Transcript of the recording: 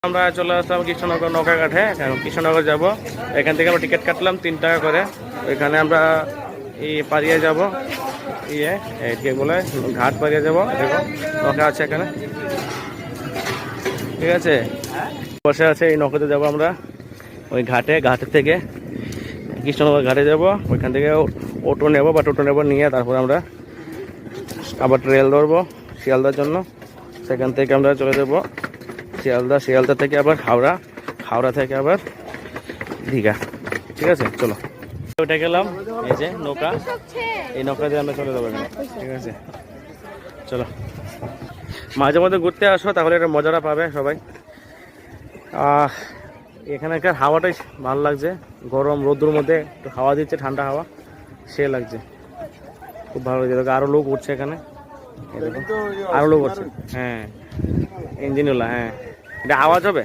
আমরা চলে আসলাম কৃষ্ণনগর নৌকাঘাটে। কৃষ্ণনগর যাব, এখান থেকে আমরা টিকিট কাটলাম 3 টাকা করে। ওইখানে আমরা পাড়িয়ে যাব, কি বলে ঘাট পাড়িয়ে যাব। দেখো নৌকা আছে এখানে, ঠিক আছে, বসে আছে। এই নৌকাতে যাব আমরা ওই ঘাটের থেকে কৃষ্ণনগর ঘাটে যাব। ওইখান থেকে অটো নেব বা টোটো নেব, নিয়ে তারপর আমরা আবার রেল ধরবো শিয়ালদার জন্য। সেখান থেকে আমরা চলে যাবো শিয়ালদা থেকে আবার হাওড়া থেকে আবার দীঘা। ঠিক আছে, চলো উঠে গেলাম। এই যে নৌকা, এই নৌকা দিয়ে আমরা চলে যাবো এখানে। ঠিক আছে, চলো। মাঝে মধ্যে ঘুরতে আসো, তাহলে একটা মজাটা পাবে সবাই। এখানকার হাওয়াটাই ভালো লাগছে, গরম রোদ্দুর মধ্যে একটু হাওয়া দিচ্ছে, ঠান্ডা হাওয়া সে লাগছে, খুব ভালো লাগছে। আরো লোক উঠছে এখানে, আরো লোক উঠছে। হ্যাঁ, ইঞ্জিনওয়ালা। হ্যাঁ, এটা আওয়াজ হবে।